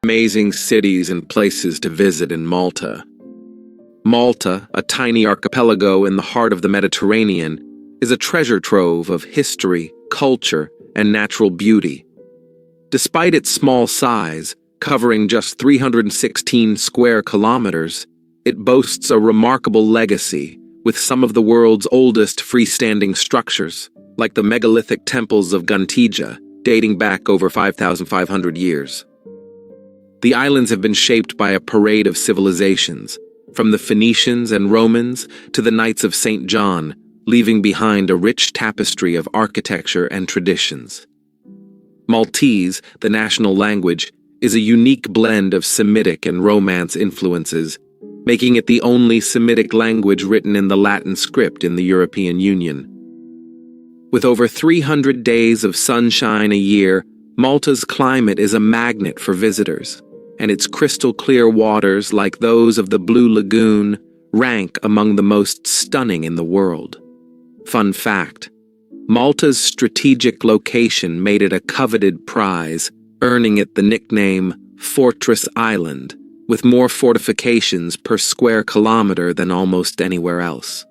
amazing cities and places to visit in Malta. Malta, a tiny archipelago in the heart of the Mediterranean, is a treasure trove of history, culture, and natural beauty. Despite its small size, covering just 316 square kilometers, it boasts a remarkable legacy, with some of the world's oldest freestanding structures, like the megalithic temples of Ghantija, dating back over 5,500 years. The islands have been shaped by a parade of civilizations, from the Phoenicians and Romans to the Knights of St. John, leaving behind a rich tapestry of architecture and traditions. Maltese, the national language, is a unique blend of Semitic and Romance influences, making it the only Semitic language written in the Latin script in the European Union. With over 300 days of sunshine a year, Malta's climate is a magnet for visitors, and its crystal-clear waters, like those of the Blue Lagoon, rank among the most stunning in the world. Fun fact: Malta's strategic location made it a coveted prize, earning it the nickname Fortress Island, with more fortifications per square kilometer than almost anywhere else.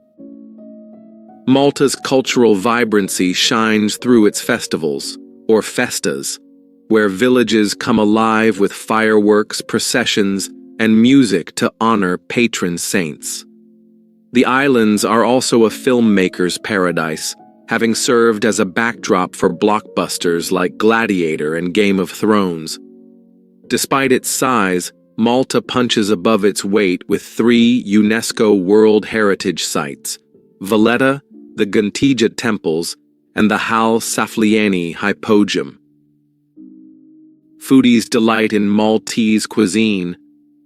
Malta's cultural vibrancy shines through its festivals, or festas, where villages come alive with fireworks, processions, and music to honor patron saints. The islands are also a filmmaker's paradise, having served as a backdrop for blockbusters like Gladiator and Game of Thrones. Despite its size, Malta punches above its weight with 3 UNESCO World Heritage Sites: Valletta, the Ghantija Temples, and the Hal Saflieni Hypogeum. Foodies delight in Maltese cuisine,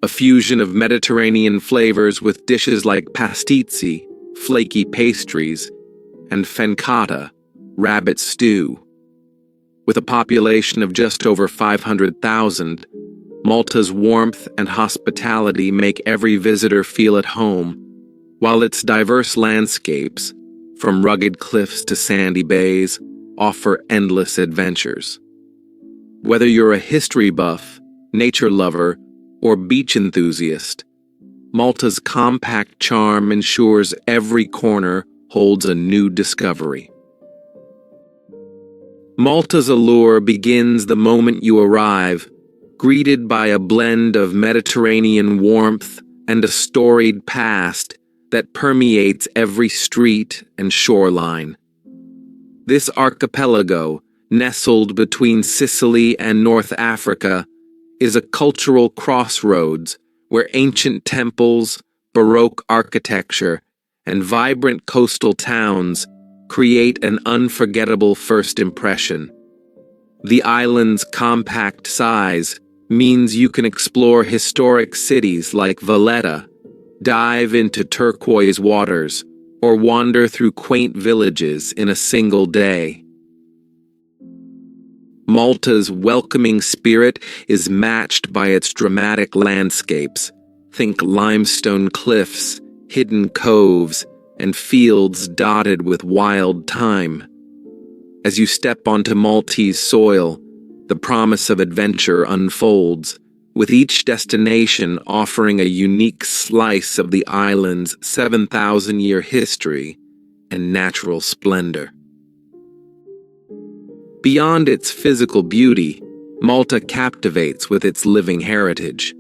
a fusion of Mediterranean flavors with dishes like pastizzi, flaky pastries, and fencata, rabbit stew. With a population of just over 500,000, Malta's warmth and hospitality make every visitor feel at home, while its diverse landscapes, from rugged cliffs to sandy bays, offer endless adventures. Whether you're a history buff, nature lover, or beach enthusiast, Malta's compact charm ensures every corner holds a new discovery. Malta's allure begins the moment you arrive, greeted by a blend of Mediterranean warmth and a storied past that permeates every street and shoreline. This archipelago, nestled between Sicily and North Africa, is a cultural crossroads where ancient temples, Baroque architecture, and vibrant coastal towns create an unforgettable first impression. The island's compact size means you can explore historic cities like Valletta, dive into turquoise waters, or wander through quaint villages in a single day. Malta's welcoming spirit is matched by its dramatic landscapes. Think limestone cliffs, hidden coves, and fields dotted with wild thyme. As you step onto Maltese soil, the promise of adventure unfolds, with each destination offering a unique slice of the island's 7,000-year history and natural splendor. Beyond its physical beauty, Malta captivates with its living heritage.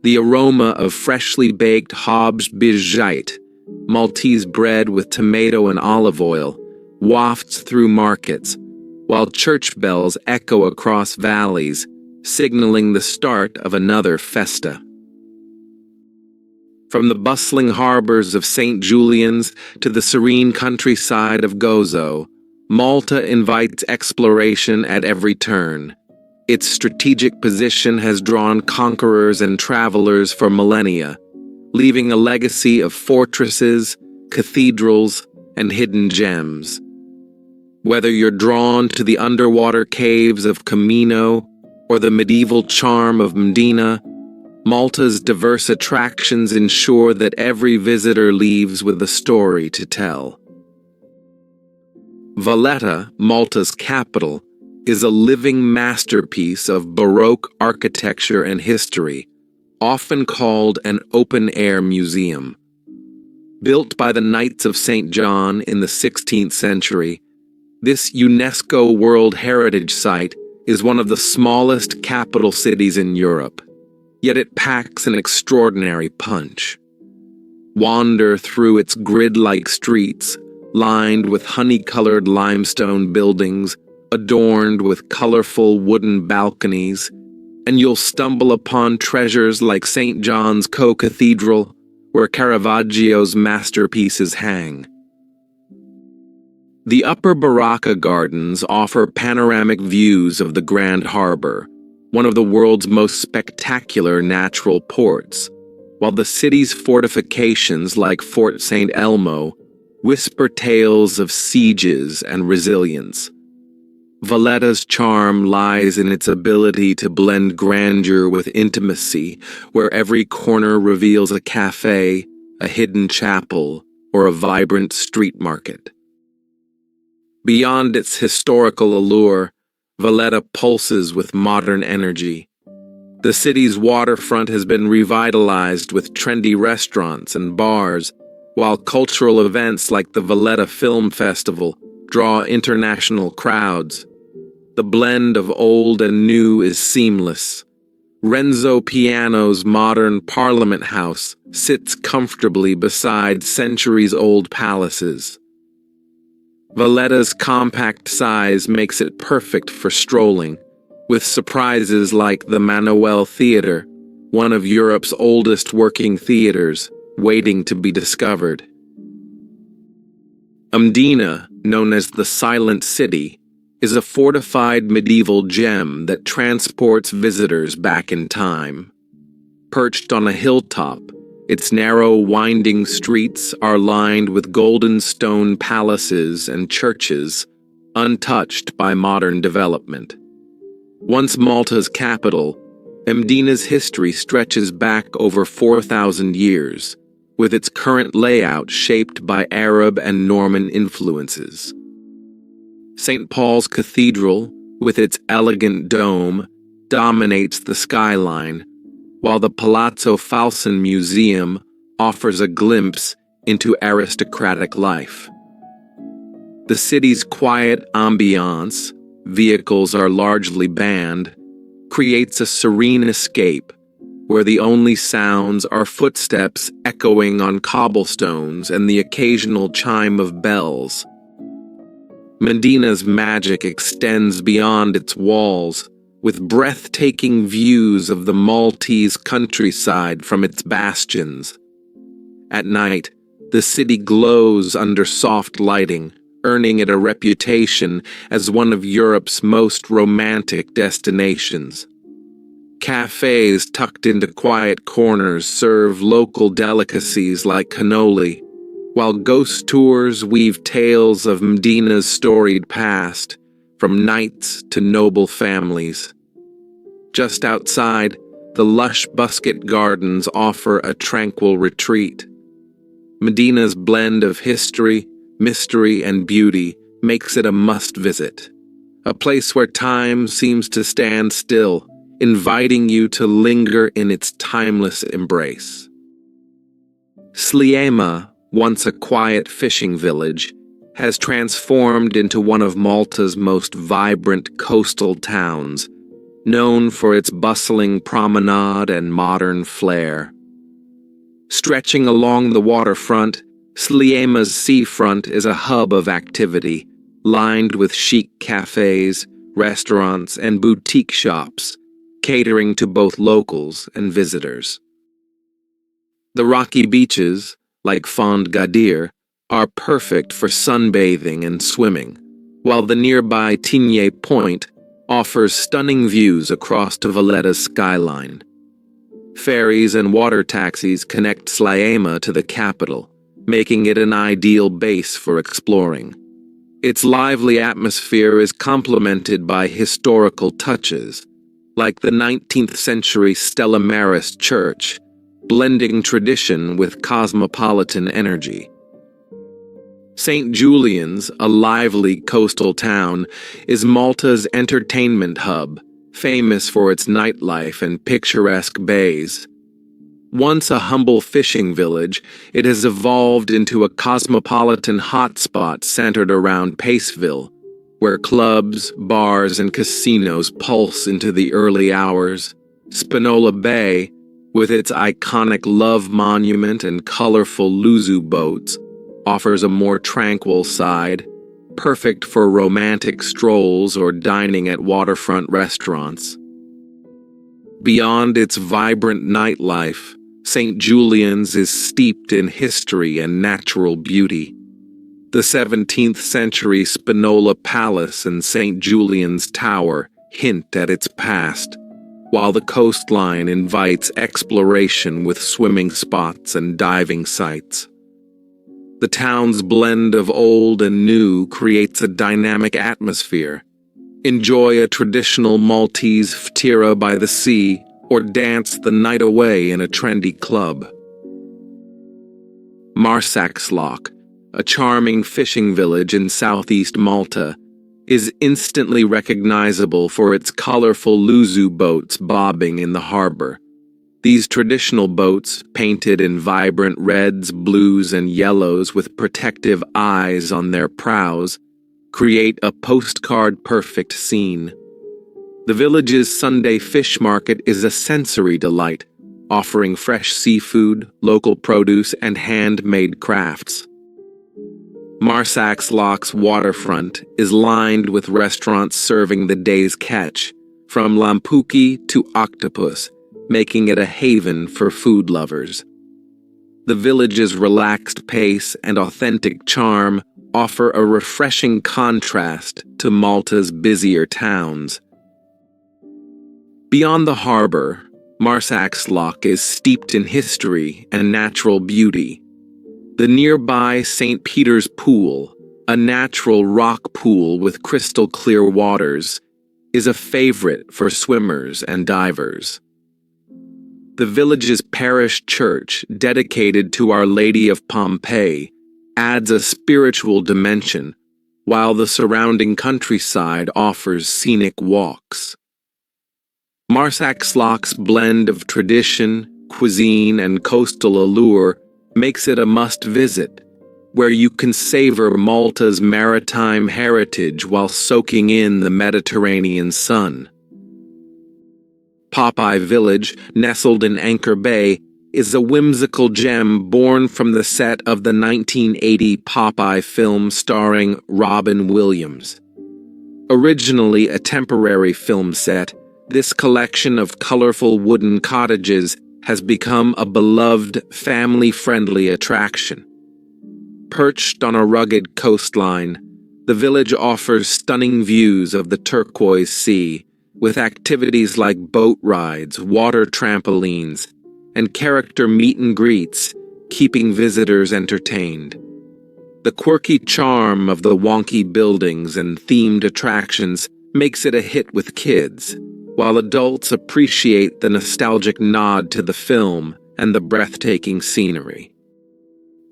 The aroma of freshly baked Hobbs bijait, Maltese bread with tomato and olive oil, wafts through markets, while church bells echo across valleys, signaling the start of another festa. From the bustling harbors of St. Julians to the serene countryside of Gozo, Malta invites exploration at every turn. Its strategic position has drawn conquerors and travelers for millennia, leaving a legacy of fortresses, cathedrals, and hidden gems. Whether you're drawn to the underwater caves of Comino or the medieval charm of Mdina, Malta's diverse attractions ensure that every visitor leaves with a story to tell. Valletta, Malta's capital, is a living masterpiece of Baroque architecture and history, often called an open-air museum. Built by the Knights of St. John in the 16th century, this UNESCO World Heritage Site is one of the smallest capital cities in Europe, yet it packs an extraordinary punch. Wander through its grid-like streets, lined with honey-colored limestone buildings, adorned with colorful wooden balconies, and you'll stumble upon treasures like St. John's Co-Cathedral, where Caravaggio's masterpieces hang. The Upper Baracca Gardens offer panoramic views of the Grand Harbor, one of the world's most spectacular natural ports, while the city's fortifications like Fort Saint Elmo whisper tales of sieges and resilience. Valletta's charm lies in its ability to blend grandeur with intimacy, where every corner reveals a cafe, a hidden chapel, or a vibrant street market. Beyond its historical allure, Valletta pulses with modern energy. The city's waterfront has been revitalized with trendy restaurants and bars, while cultural events like the Valletta Film Festival draw international crowds. The blend of old and new is seamless. Renzo Piano's modern Parliament House sits comfortably beside centuries-old palaces. Valletta's compact size makes it perfect for strolling, with surprises like the Manoel Theatre, one of Europe's oldest working theaters, waiting to be discovered. Mdina, known as the Silent City, is a fortified medieval gem that transports visitors back in time. Perched on a hilltop, its narrow, winding streets are lined with golden stone palaces and churches, untouched by modern development. Once Malta's capital, Mdina's history stretches back over 4,000 years, with its current layout shaped by Arab and Norman influences. St. Paul's Cathedral, with its elegant dome, dominates the skyline, while the Palazzo Falsan Museum offers a glimpse into aristocratic life. The city's quiet ambiance, vehicles are largely banned, creates a serene escape where the only sounds are footsteps echoing on cobblestones and the occasional chime of bells. Mdina's magic extends beyond its walls, with breathtaking views of the Maltese countryside from its bastions. At night, the city glows under soft lighting, earning it a reputation as one of Europe's most romantic destinations. Cafes tucked into quiet corners serve local delicacies like cannoli, while ghost tours weave tales of Mdina's storied past, from knights to noble families. Just outside, the lush Busquet Gardens offer a tranquil retreat. Mdina's blend of history, mystery, and beauty makes it a must-visit, a place where time seems to stand still, inviting you to linger in its timeless embrace. Sliema, once a quiet fishing village, has transformed into one of Malta's most vibrant coastal towns, known for its bustling promenade and modern flair. Stretching along the waterfront, Sliema's seafront is a hub of activity, lined with chic cafes, restaurants, and boutique shops, catering to both locals and visitors. The rocky beaches, like Fond Gadir, are perfect for sunbathing and swimming, while the nearby Tigné Point offers stunning views across to Valletta's skyline. Ferries and water taxis connect Sliema to the capital, making it an ideal base for exploring. Its lively atmosphere is complemented by historical touches, like the 19th century Stella Maris Church, blending tradition with cosmopolitan energy. St. Julians, a lively coastal town, is Malta's entertainment hub, famous for its nightlife and picturesque bays. Once a humble fishing village, it has evolved into a cosmopolitan hotspot centered around Paceville, where clubs, bars, and casinos pulse into the early hours. Spinola Bay, with its iconic Love Monument and colorful Luzu boats, offers a more tranquil side, perfect for romantic strolls or dining at waterfront restaurants. Beyond its vibrant nightlife, St. Julian's is steeped in history and natural beauty. The 17th century Spinola Palace and St. Julian's Tower hint at its past, while the coastline invites exploration with swimming spots and diving sites. The town's blend of old and new creates a dynamic atmosphere. Enjoy a traditional Maltese ftira by the sea or dance the night away in a trendy club. Marsaxlokk, a charming fishing village in southeast Malta, is instantly recognizable for its colorful Luzu boats bobbing in the harbor. These traditional boats, painted in vibrant reds, blues, and yellows with protective eyes on their prows, create a postcard-perfect scene. The village's Sunday fish market is a sensory delight, offering fresh seafood, local produce, and handmade crafts. Marsaxlokk's waterfront is lined with restaurants serving the day's catch, from lampuki to octopus, making it a haven for food lovers. The village's relaxed pace and authentic charm offer a refreshing contrast to Malta's busier towns. Beyond the harbor, Marsaxlokk is steeped in history and natural beauty. The nearby St. Peter's Pool, a natural rock pool with crystal-clear waters, is a favorite for swimmers and divers. The village's parish church, dedicated to Our Lady of Pompeii, adds a spiritual dimension, while the surrounding countryside offers scenic walks. Marsaxlokk's blend of tradition, cuisine, and coastal allure makes it a must-visit, where you can savor Malta's maritime heritage while soaking in the Mediterranean sun. Popeye Village, nestled in Anchor Bay, is a whimsical gem born from the set of the 1980 Popeye film starring Robin Williams. Originally a temporary film set, this collection of colorful wooden cottages has become a beloved, family-friendly attraction. Perched on a rugged coastline, the village offers stunning views of the turquoise sea, with activities like boat rides, water trampolines, and character meet and greets, keeping visitors entertained. The quirky charm of the wonky buildings and themed attractions makes it a hit with kids, while adults appreciate the nostalgic nod to the film and the breathtaking scenery.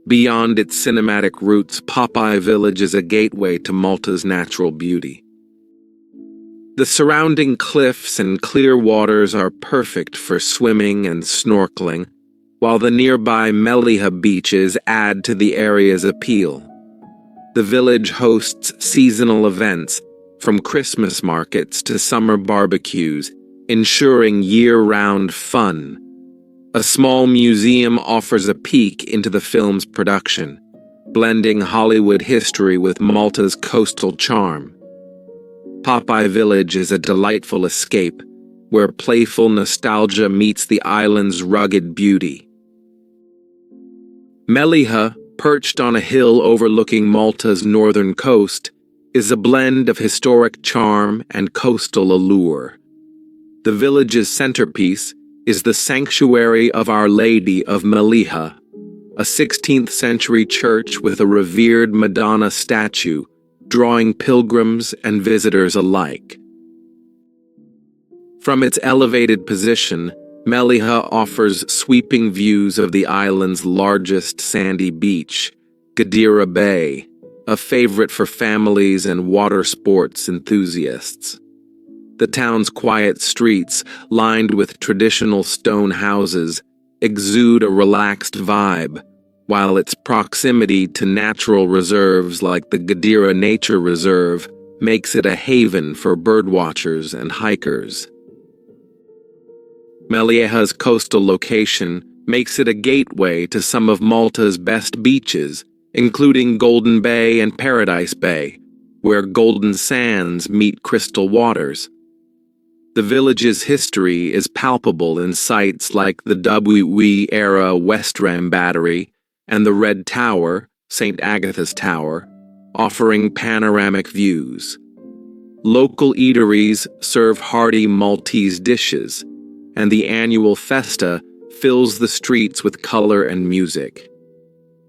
Beyond its cinematic roots, Popeye Village is a gateway to Malta's natural beauty. The surrounding cliffs and clear waters are perfect for swimming and snorkeling, while the nearby Malta beaches add to the area's appeal. The village hosts seasonal events, from Christmas markets to summer barbecues, ensuring year-round fun. A small museum offers a peek into the film's production, blending Hollywood history with Malta's coastal charm. Popeye Village is a delightful escape, where playful nostalgia meets the island's rugged beauty. Mdina, perched on a hill overlooking Malta's northern coast, is a blend of historic charm and coastal allure. The village's centerpiece is the Sanctuary of Our Lady of Mdina, a 16th century church with a revered Madonna statue, drawing pilgrims and visitors alike. From its elevated position, Mdina offers sweeping views of the island's largest sandy beach, Qarraba Bay, a favorite for families and water sports enthusiasts. The town's quiet streets, lined with traditional stone houses, exude a relaxed vibe, while its proximity to natural reserves like the Għadira Nature Reserve makes it a haven for birdwatchers and hikers. Melieha's coastal location makes it a gateway to some of Malta's best beaches, including Golden Bay and Paradise Bay, where golden sands meet crystal waters. The village's history is palpable in sites like the Dwejra West Ram Battery and the Red Tower, St. Agatha's Tower, offering panoramic views. Local eateries serve hearty Maltese dishes, and the annual festa fills the streets with color and music.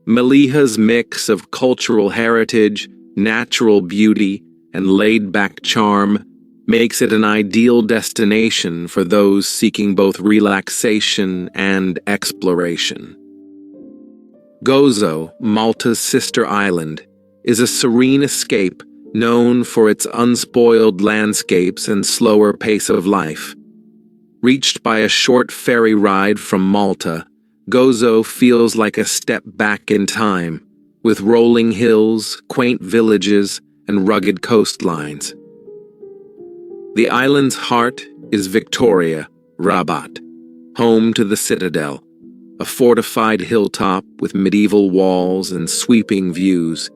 Melieha's mix of cultural heritage, natural beauty, and laid-back charm makes it an ideal destination for those seeking both relaxation and exploration. Gozo, Malta's sister island, is a serene escape known for its unspoiled landscapes and slower pace of life. Reached by a short ferry ride from Malta, Gozo feels like a step back in time, with rolling hills, quaint villages, and rugged coastlines. The island's heart is Victoria, Rabat, home to the Citadel, a fortified hilltop with medieval walls and sweeping views.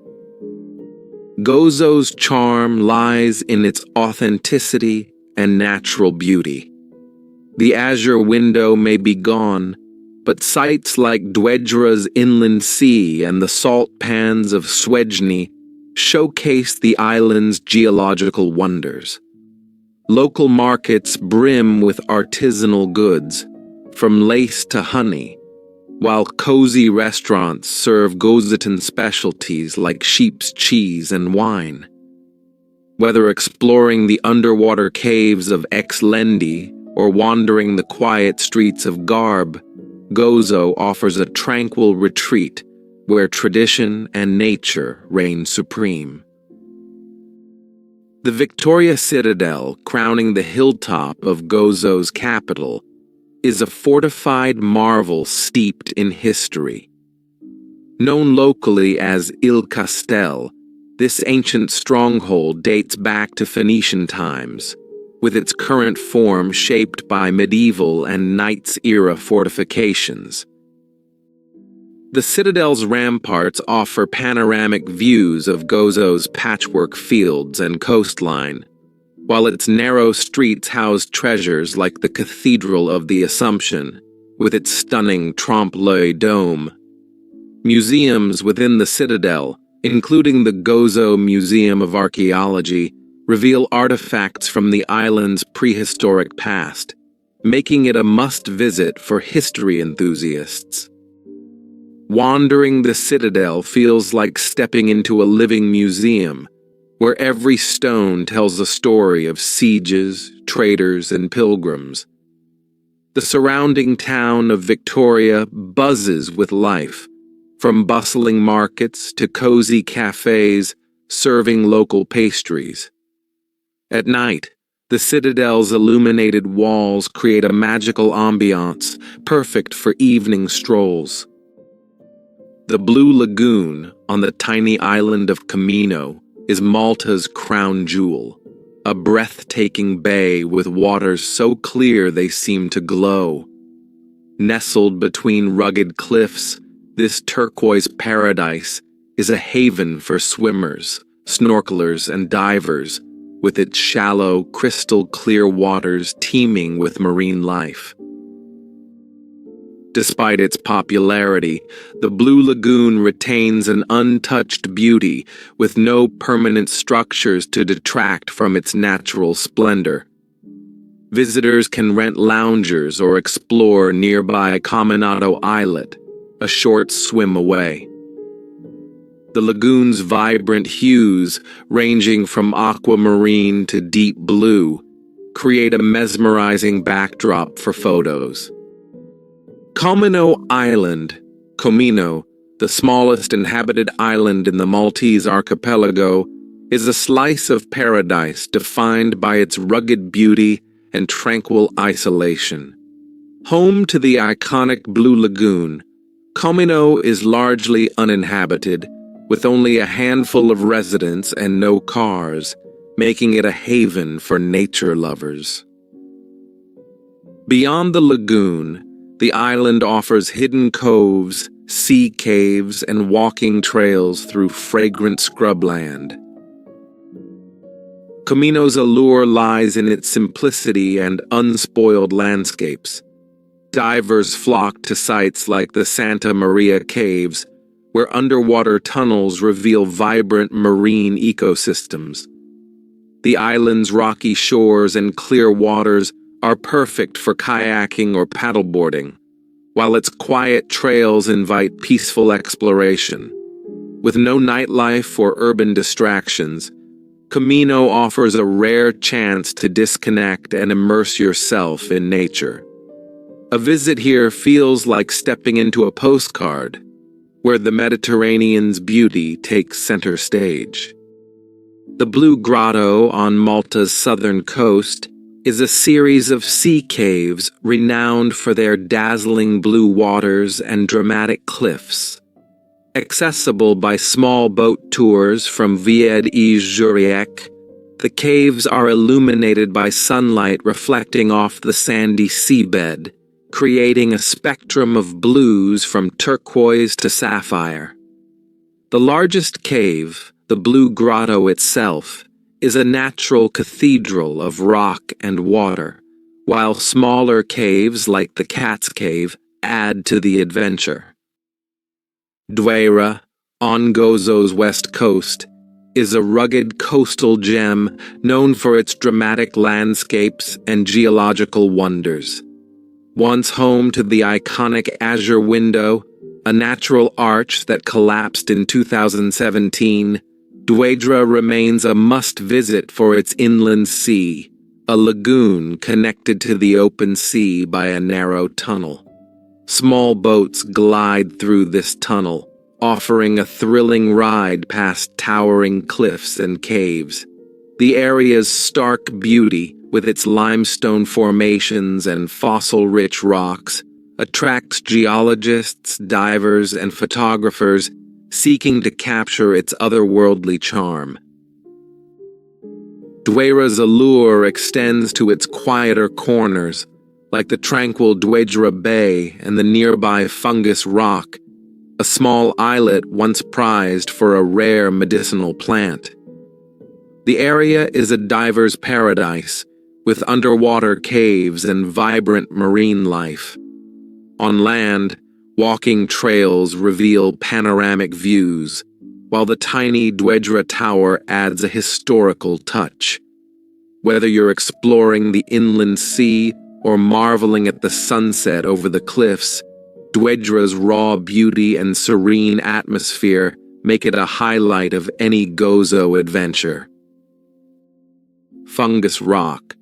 Gozo's charm lies in its authenticity and natural beauty. The azure window may be gone, but sites like Dwejra's inland sea and the salt pans of Swedni showcase the island's geological wonders. Local markets brim with artisanal goods, from lace to honey, while cozy restaurants serve Gozitan specialties like sheep's cheese and wine. Whether exploring the underwater caves of Exlendi or wandering the quiet streets of Garb, Gozo offers a tranquil retreat where tradition and nature reign supreme. The Victoria Citadel, crowning the hilltop of Gozo's capital, is a fortified marvel steeped in history. Known locally as Il Castel, this ancient stronghold dates back to Phoenician times, with its current form shaped by medieval and Knights-era fortifications. The citadel's ramparts offer panoramic views of Gozo's patchwork fields and coastline, while its narrow streets house treasures like the Cathedral of the Assumption, with its stunning trompe-l'oeil dome. Museums within the citadel, including the Gozo Museum of Archaeology, reveal artifacts from the island's prehistoric past, making it a must-visit for history enthusiasts. Wandering the citadel feels like stepping into a living museum, where every stone tells a story of sieges, traders, and pilgrims. The surrounding town of Victoria buzzes with life, from bustling markets to cozy cafes serving local pastries. At night, the citadel's illuminated walls create a magical ambiance, perfect for evening strolls. The Blue Lagoon on the tiny island of Comino is Malta's crown jewel, a breathtaking bay with waters so clear they seem to glow. Nestled between rugged cliffs, this turquoise paradise is a haven for swimmers, snorkelers, and divers, with its shallow, crystal-clear waters teeming with marine life. Despite its popularity, the Blue Lagoon retains an untouched beauty with no permanent structures to detract from its natural splendor. Visitors can rent loungers or explore nearby Comino Islet, a short swim away. The lagoon's vibrant hues, ranging from aquamarine to deep blue, create a mesmerizing backdrop for photos. Comino Island, Comino, the smallest inhabited island in the Maltese archipelago, is a slice of paradise defined by its rugged beauty and tranquil isolation. Home to the iconic Blue Lagoon, Comino is largely uninhabited, with only a handful of residents and no cars, making it a haven for nature lovers. Beyond the lagoon, the island offers hidden coves, sea caves, and walking trails through fragrant scrubland. Comino's allure lies in its simplicity and unspoiled landscapes. Divers flock to sites like the Santa Maria Caves, where underwater tunnels reveal vibrant marine ecosystems. The island's rocky shores and clear waters are perfect for kayaking or paddleboarding, while its quiet trails invite peaceful exploration. With no nightlife or urban distractions, Comino offers a rare chance to disconnect and immerse yourself in nature. A visit here feels like stepping into a postcard, where the Mediterranean's beauty takes center stage. The Blue Grotto on Malta's southern coast is a series of sea caves renowned for their dazzling blue waters and dramatic cliffs. Accessible by small boat tours from Wied e Zurich, the caves are illuminated by sunlight reflecting off the sandy seabed, creating a spectrum of blues from turquoise to sapphire. The largest cave, the Blue Grotto itself, is a natural cathedral of rock and water, while smaller caves like the Cat's Cave add to the adventure. Dwejra, on Gozo's west coast, is a rugged coastal gem known for its dramatic landscapes and geological wonders. Once home to the iconic Azure Window, a natural arch that collapsed in 2017, Dwejra remains a must-visit for its inland sea, a lagoon connected to the open sea by a narrow tunnel. Small boats glide through this tunnel, offering a thrilling ride past towering cliffs and caves. The area's stark beauty, with its limestone formations and fossil-rich rocks, attracts geologists, divers, and photographers seeking to capture its otherworldly charm. Dwejra's allure extends to its quieter corners, like the tranquil Qarraba Bay and the nearby Fungus Rock, a small islet once prized for a rare medicinal plant. The area is a diver's paradise, with underwater caves and vibrant marine life. On land, walking trails reveal panoramic views, while the tiny Dwejra Tower adds a historical touch. Whether you're exploring the inland sea or marveling at the sunset over the cliffs, Dwejra's raw beauty and serene atmosphere make it a highlight of any Gozo adventure. Fungus Rock,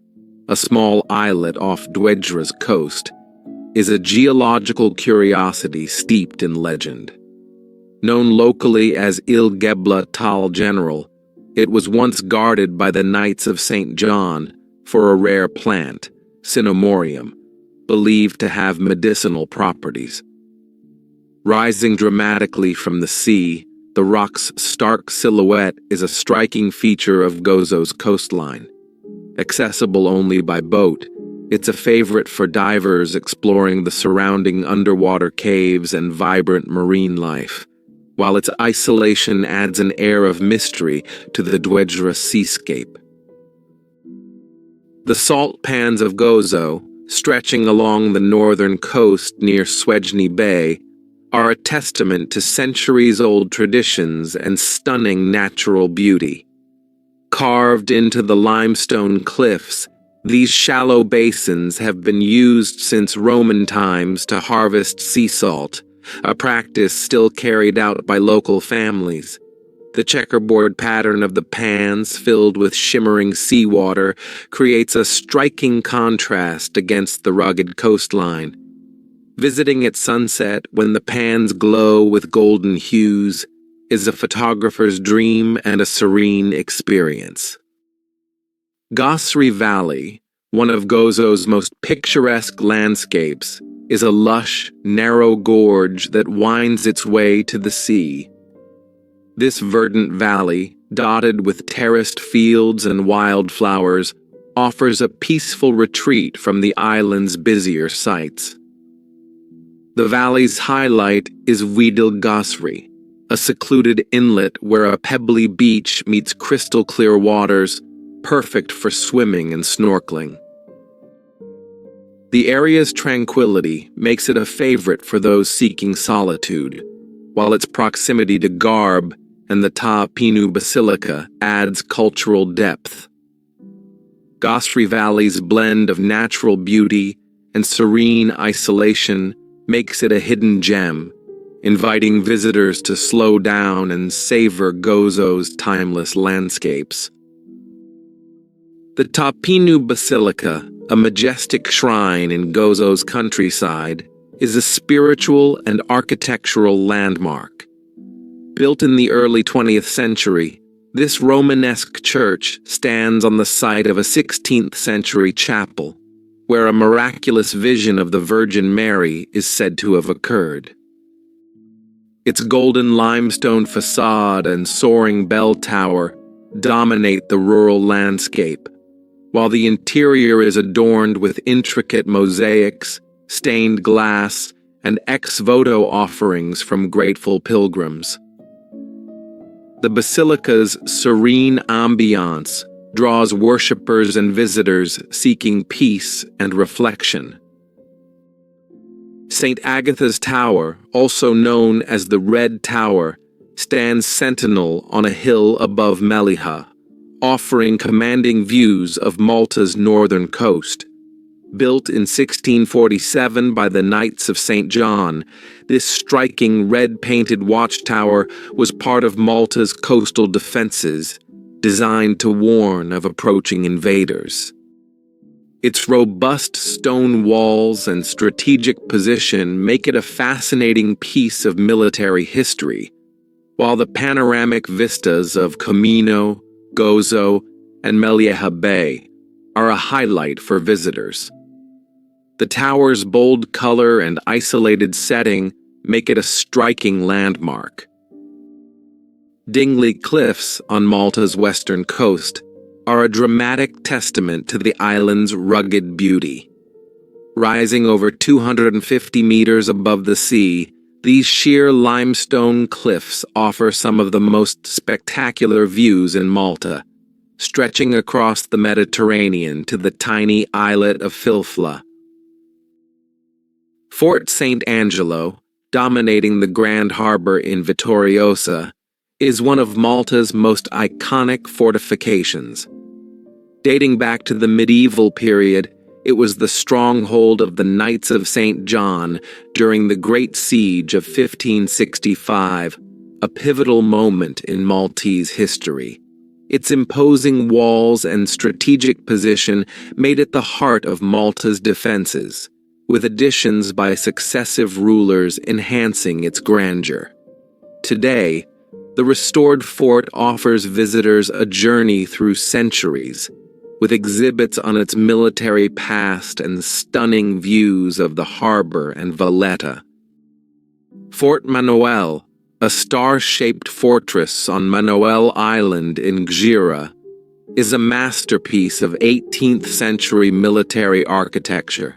a small islet off Dwejra's coast, is a geological curiosity steeped in legend. Known locally as Il Gebla Tal General, it was once guarded by the Knights of St. John for a rare plant, Cinnamorium, believed to have medicinal properties. Rising dramatically from the sea, the rock's stark silhouette is a striking feature of Gozo's coastline. Accessible only by boat, it's a favorite for divers exploring the surrounding underwater caves and vibrant marine life, while its isolation adds an air of mystery to the Dwejra seascape. The salt pans of Gozo, stretching along the northern coast near Swedney Bay, are a testament to centuries-old traditions and stunning natural beauty. Carved into the limestone cliffs, these shallow basins have been used since Roman times to harvest sea salt, a practice still carried out by local families. The checkerboard pattern of the pans, filled with shimmering seawater, creates a striking contrast against the rugged coastline. Visiting at sunset when the pans glow with golden hues is a photographer's dream and a serene experience. Għasri Valley, one of Gozo's most picturesque landscapes, is a lush, narrow gorge that winds its way to the sea. This verdant valley, dotted with terraced fields and wildflowers, offers a peaceful retreat from the island's busier sights. The valley's highlight is Wied Għasri, a secluded inlet where a pebbly beach meets crystal-clear waters, perfect for swimming and snorkeling. The area's tranquility makes it a favorite for those seeking solitude, while its proximity to Qarraba and the Pinu Basilica adds cultural depth. Għasri Valley's blend of natural beauty and serene isolation makes it a hidden gem, inviting visitors to slow down and savor Gozo's timeless landscapes. The Pinu Basilica, a majestic shrine in Gozo's countryside, is a spiritual and architectural landmark. Built in the early 20th century, this Romanesque church stands on the site of a 16th century chapel, where a miraculous vision of the Virgin Mary is said to have occurred. Its golden limestone facade and soaring bell tower dominate the rural landscape, while the interior is adorned with intricate mosaics, stained glass, and ex voto offerings from grateful pilgrims. The basilica's serene ambiance draws worshippers and visitors seeking peace and reflection. St. Agatha's Tower, also known as the Red Tower, stands sentinel on a hill above Mielaħ, offering commanding views of Malta's northern coast. Built in 1647 by the Knights of St. John, this striking red-painted watchtower was part of Malta's coastal defenses, designed to warn of approaching invaders. Its robust stone walls and strategic position make it a fascinating piece of military history, while the panoramic vistas of Comino, Gozo, and Malta Bay are a highlight for visitors. The tower's bold color and isolated setting make it a striking landmark. Dingli Cliffs on Malta's western coast are a dramatic testament to the island's rugged beauty. Rising over 250 meters above the sea, these sheer limestone cliffs offer some of the most spectacular views in Malta, stretching across the Mediterranean to the tiny islet of Filfla. Fort St. Angelo, dominating the Grand Harbor in Vittoriosa, is one of Malta's most iconic fortifications. Dating back to the medieval period, it was the stronghold of the Knights of St. John during the Great Siege of 1565, a pivotal moment in Maltese history. Its imposing walls and strategic position made it the heart of Malta's defenses, with additions by successive rulers enhancing its grandeur. Today, the restored fort offers visitors a journey through centuries, with exhibits on its military past and stunning views of the harbor and Valletta. Fort Manoel, a star-shaped fortress on Manoel Island in Dwejra, is a masterpiece of 18th century military architecture.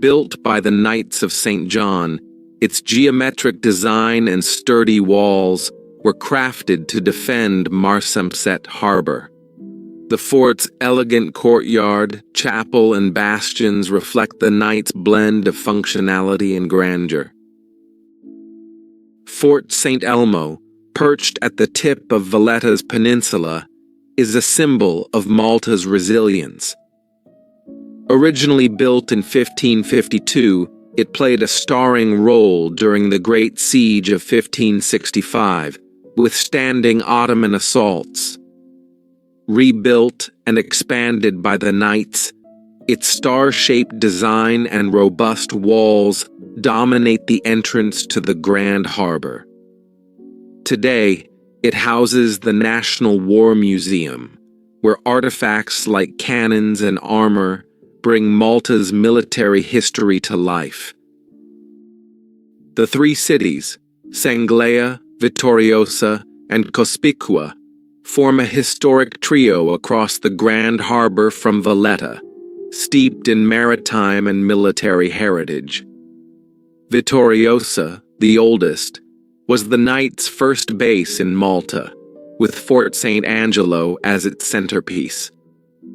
Built by the Knights of St. John, its geometric design and sturdy walls were crafted to defend Marsaxlokk harbor. The fort's elegant courtyard, chapel, and bastions reflect the Knights' blend of functionality and grandeur. Fort Saint Elmo, perched at the tip of Valletta's peninsula, is a symbol of Malta's resilience. Originally built in 1552, it played a starring role during the Great Siege of 1565, withstanding Ottoman assaults. Rebuilt and expanded by the Knights, Its star-shaped design and robust walls dominate the entrance to the Grand Harbor. Today, it houses the National War Museum, where artifacts like cannons and armor bring Malta's military history to life. The three cities, Senglea, Vittoriosa, and Cospicua, form a historic trio across the Grand Harbor from Valletta, steeped in maritime and military heritage. Vittoriosa, the oldest, was the Knights' first base in Malta, with Fort St. Angelo as its centerpiece.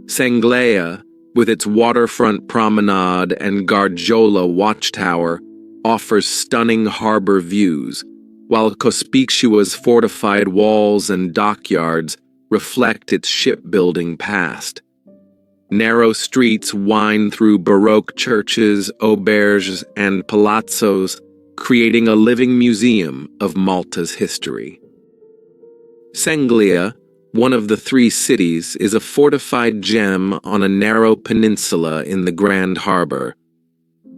Senglea, with its waterfront promenade and Gargiulo watchtower, offers stunning harbor views, while Cospicua's fortified walls and dockyards reflect its shipbuilding past. Narrow streets wind through Baroque churches, auberges, and palazzos, creating a living museum of Malta's history. Senglea, one of the three cities, is a fortified gem on a narrow peninsula in the Grand Harbor.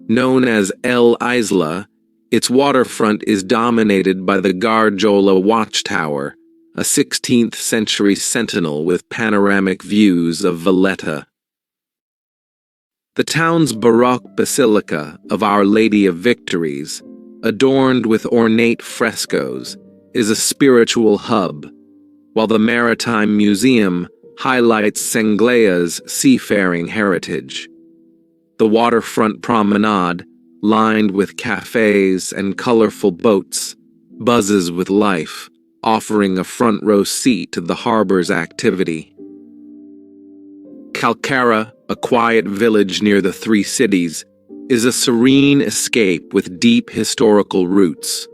Known as El Isla, its waterfront is dominated by the Gargiulo watchtower, a 16th-century sentinel with panoramic views of Valletta. The town's Baroque Basilica of Our Lady of Victories, adorned with ornate frescoes, is a spiritual hub, while the Maritime Museum highlights Senglea's seafaring heritage. The waterfront promenade, lined with cafes and colorful boats, buzzes with life, offering a front-row seat to the harbor's activity. Qarraba, a quiet village near the three cities, is a serene escape with deep historical roots.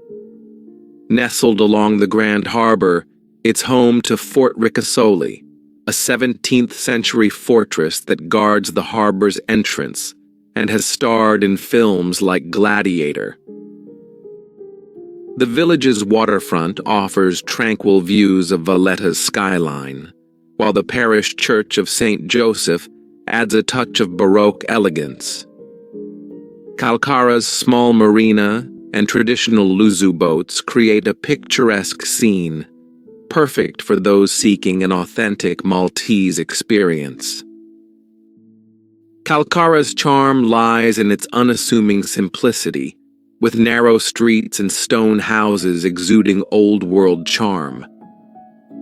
Nestled along the Grand Harbor, it's home to Fort Ricasoli, a 17th-century fortress that guards the harbor's entrance and has starred in films like Gladiator. The village's waterfront offers tranquil views of Valletta's skyline, while the parish church of St. Joseph adds a touch of Baroque elegance. Qarraba's small marina and traditional luzu boats create a picturesque scene, perfect for those seeking an authentic Maltese experience. Qarraba's charm lies in its unassuming simplicity, with narrow streets and stone houses exuding old-world charm.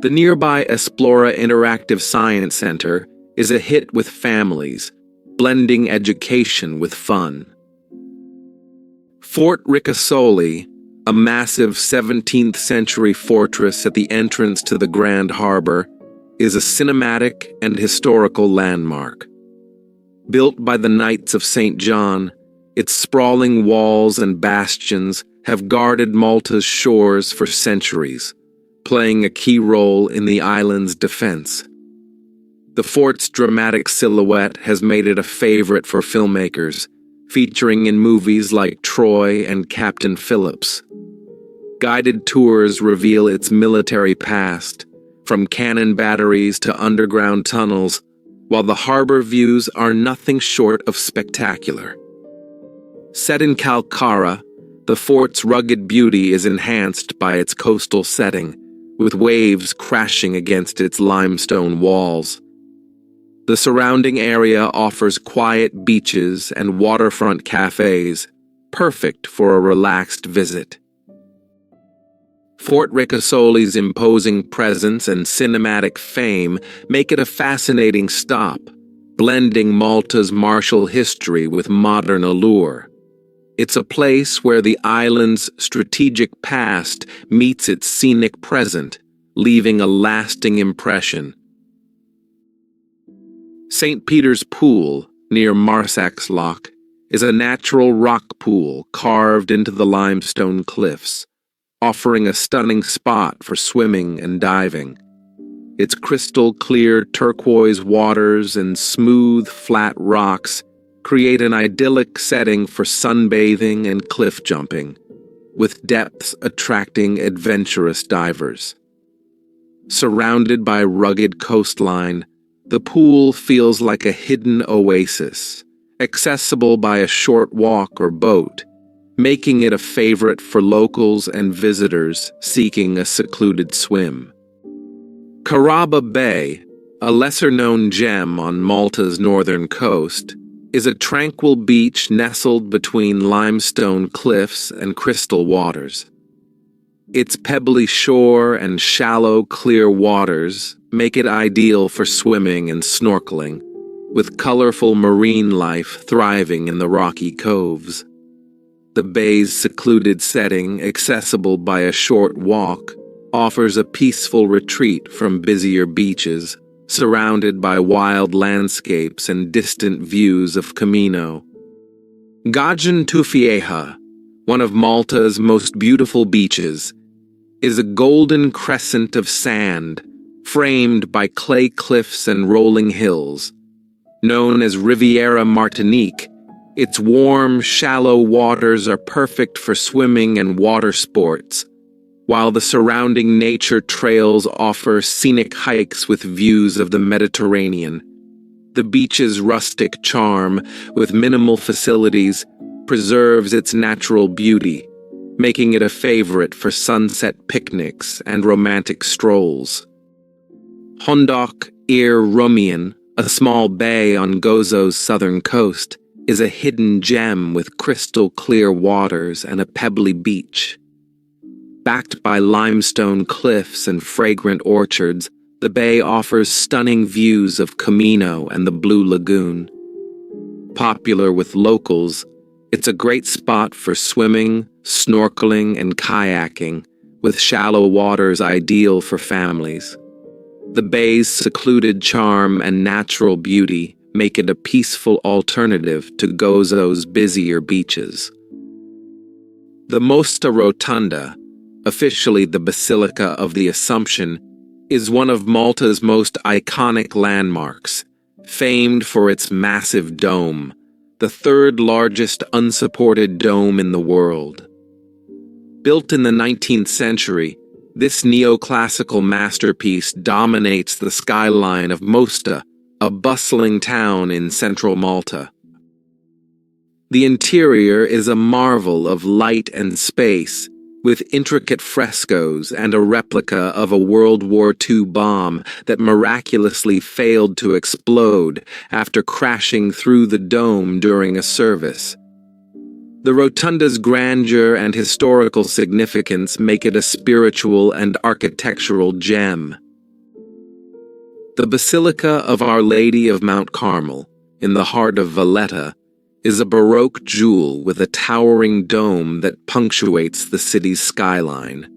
The nearby Esplora Interactive Science Center is a hit with families, blending education with fun. Fort Ricasoli, a massive 17th-century fortress at the entrance to the Grand Harbor, is a cinematic and historical landmark. Built by the Knights of St. John, its sprawling walls and bastions have guarded Malta's shores for centuries, playing a key role in the island's defense. The fort's dramatic silhouette has made it a favorite for filmmakers, featuring in movies like Troy and Captain Phillips. Guided tours reveal its military past, from cannon batteries to underground tunnels, while the harbor views are nothing short of spectacular. Set in Qarraba, the fort's rugged beauty is enhanced by its coastal setting, with waves crashing against its limestone walls. The surrounding area offers quiet beaches and waterfront cafes, perfect for a relaxed visit. Fort Ricasoli's imposing presence and cinematic fame make it a fascinating stop, blending Malta's martial history with modern allure. It's a place where the island's strategic past meets its scenic present, leaving a lasting impression. St. Peter's Pool, near Marsaxlokk, is a natural rock pool carved into the limestone cliffs, offering a stunning spot for swimming and diving. Its crystal-clear turquoise waters and smooth, flat rocks create an idyllic setting for sunbathing and cliff jumping, with depths attracting adventurous divers. Surrounded by rugged coastline, the pool feels like a hidden oasis, accessible by a short walk or boat, making it a favorite for locals and visitors seeking a secluded swim. Qarraba Bay, a lesser-known gem on Malta's northern coast, is a tranquil beach nestled between limestone cliffs and crystal waters. Its pebbly shore and shallow, clear waters make it ideal for swimming and snorkeling, with colorful marine life thriving in the rocky coves. The bay's secluded setting, accessible by a short walk, offers a peaceful retreat from busier beaches, surrounded by wild landscapes and distant views of Comino. Ghajn Tuffieha, one of Malta's most beautiful beaches, is a golden crescent of sand, framed by clay cliffs and rolling hills. Known as Riviera Martinique, its warm, shallow waters are perfect for swimming and water sports, while the surrounding nature trails offer scenic hikes with views of the Mediterranean. The beach's rustic charm, with minimal facilities, preserves its natural beauty, making it a favorite for sunset picnics and romantic strolls. Hondoq Rumian, a small bay on Gozo's southern coast, is a hidden gem with crystal-clear waters and a pebbly beach. Backed by limestone cliffs and fragrant orchards, the bay offers stunning views of Comino and the Blue Lagoon. Popular with locals, it's a great spot for swimming, snorkeling, and kayaking, with shallow waters ideal for families. The bay's secluded charm and natural beauty make it a peaceful alternative to Gozo's busier beaches. The Mosta Rotunda, officially the Basilica of the Assumption, is one of Malta's most iconic landmarks, famed for its massive dome, the third largest unsupported dome in the world. Built in the 19th century, this neoclassical masterpiece dominates the skyline of Mosta, a bustling town in central Malta. The interior is a marvel of light and space, with intricate frescoes and a replica of a World War II bomb that miraculously failed to explode after crashing through the dome during a service. The rotunda's grandeur and historical significance make it a spiritual and architectural gem. The Basilica of Our Lady of Mount Carmel, in the heart of Valletta, is a Baroque jewel with a towering dome that punctuates the city's skyline.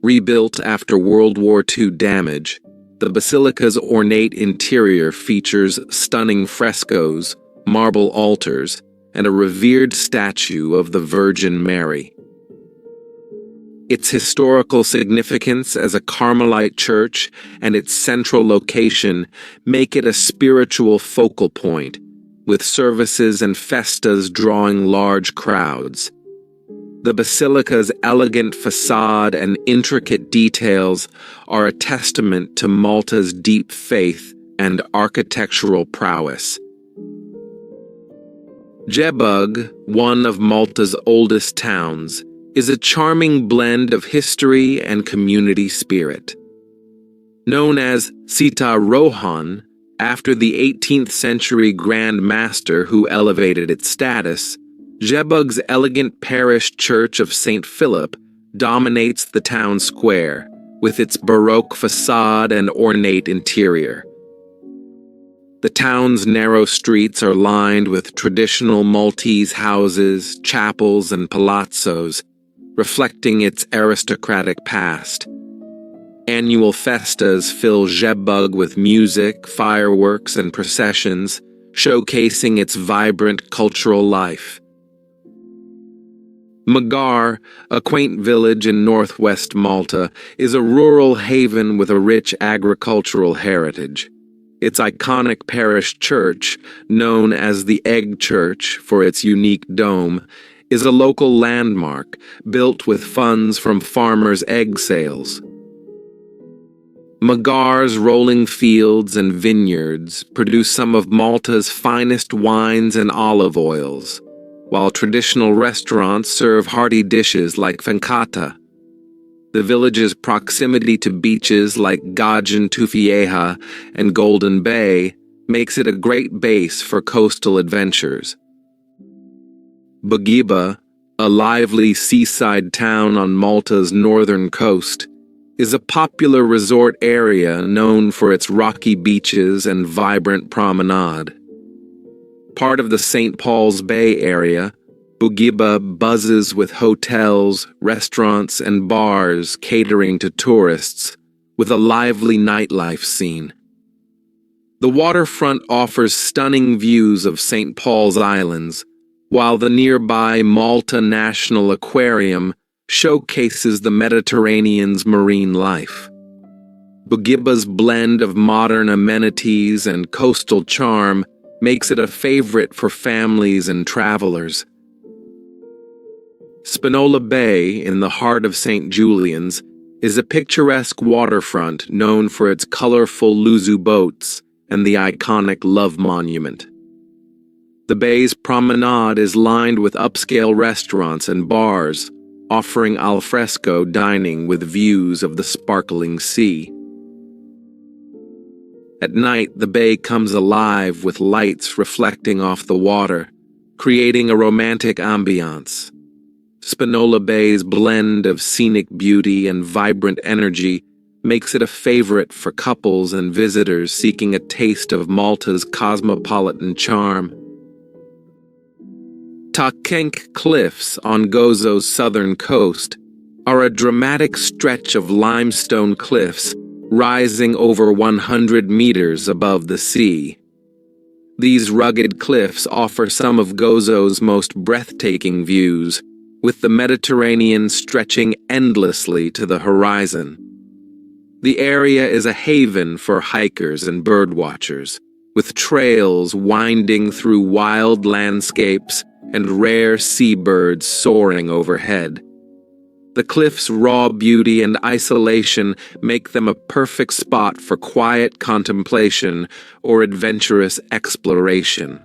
Rebuilt after World War II damage, the basilica's ornate interior features stunning frescoes, marble altars, and a revered statue of the Virgin Mary. Its historical significance as a Carmelite church and its central location make it a spiritual focal point, with services and festas drawing large crowds. The basilica's elegant facade and intricate details are a testament to Malta's deep faith and architectural prowess. Gjebug, one of Malta's oldest towns, is a charming blend of history and community spirit. Known as Sita Rohan, after the 18th century Grand Master who elevated its status, Gjebug's elegant parish church of St. Philip dominates the town square, with its Baroque facade and ornate interior. The town's narrow streets are lined with traditional Maltese houses, chapels, and palazzos, reflecting its aristocratic past. Annual festas fill Gjebug with music, fireworks, and processions, showcasing its vibrant cultural life. Magar, a quaint village in northwest Malta, is a rural haven with a rich agricultural heritage. Its iconic parish church, known as the Egg Church for its unique dome, is a local landmark built with funds from farmers' egg sales. Magar's rolling fields and vineyards produce some of Malta's finest wines and olive oils, while traditional restaurants serve hearty dishes like fankata. The village's proximity to beaches like Ghajn Tuffieha and Golden Bay makes it a great base for coastal adventures. Bugiba, a lively seaside town on Malta's northern coast, is a popular resort area known for its rocky beaches and vibrant promenade. Part of the St. Paul's Bay area, Bugiba buzzes with hotels, restaurants, and bars catering to tourists, with a lively nightlife scene. The waterfront offers stunning views of St. Paul's Islands, while the nearby Malta National Aquarium showcases the Mediterranean's marine life. Bugiba's blend of modern amenities and coastal charm makes it a favorite for families and travelers. Spinola Bay, in the heart of St. Julians, is a picturesque waterfront known for its colorful Luzu boats and the iconic Love Monument. The bay's promenade is lined with upscale restaurants and bars, offering alfresco dining with views of the sparkling sea. At night, the bay comes alive with lights reflecting off the water, creating a romantic ambiance. Spinola Bay's blend of scenic beauty and vibrant energy makes it a favorite for couples and visitors seeking a taste of Malta's cosmopolitan charm. Ta Cenc Cliffs on Gozo's southern coast are a dramatic stretch of limestone cliffs rising over 100 meters above the sea. These rugged cliffs offer some of Gozo's most breathtaking views, with the Mediterranean stretching endlessly to the horizon. The area is a haven for hikers and birdwatchers, with trails winding through wild landscapes and rare seabirds soaring overhead. The cliffs' raw beauty and isolation make them a perfect spot for quiet contemplation or adventurous exploration.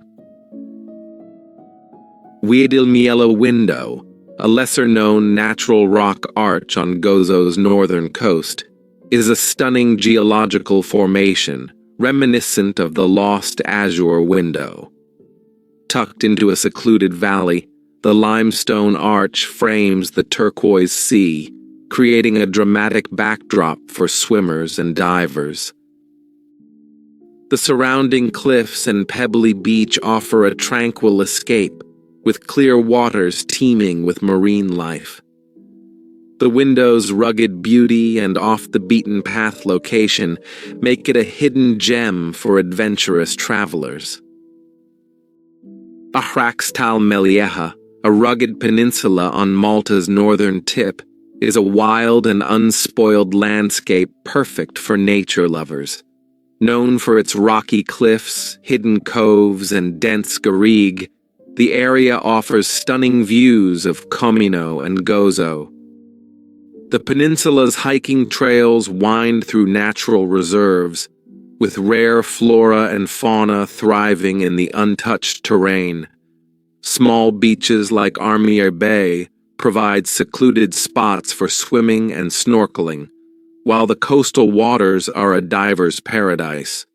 Wied il-Mielaħ Window, a lesser-known natural rock arch on Gozo's northern coast, is a stunning geological formation reminiscent of the lost azure window. Tucked into a secluded valley, the limestone arch frames the turquoise sea, creating a dramatic backdrop for swimmers and divers. The surrounding cliffs and pebbly beach offer a tranquil escape, with clear waters teeming with marine life. The window's rugged beauty and off-the-beaten-path location make it a hidden gem for adventurous travelers. Ahraxtal Melieha, a rugged peninsula on Malta's northern tip, is a wild and unspoiled landscape perfect for nature lovers. Known for its rocky cliffs, hidden coves, and dense garrigue, the area offers stunning views of Comino and Gozo. The peninsula's hiking trails wind through natural reserves, with rare flora and fauna thriving in the untouched terrain. Small beaches like Qarraba Bay provide secluded spots for swimming and snorkeling, while the coastal waters are a diver's paradise.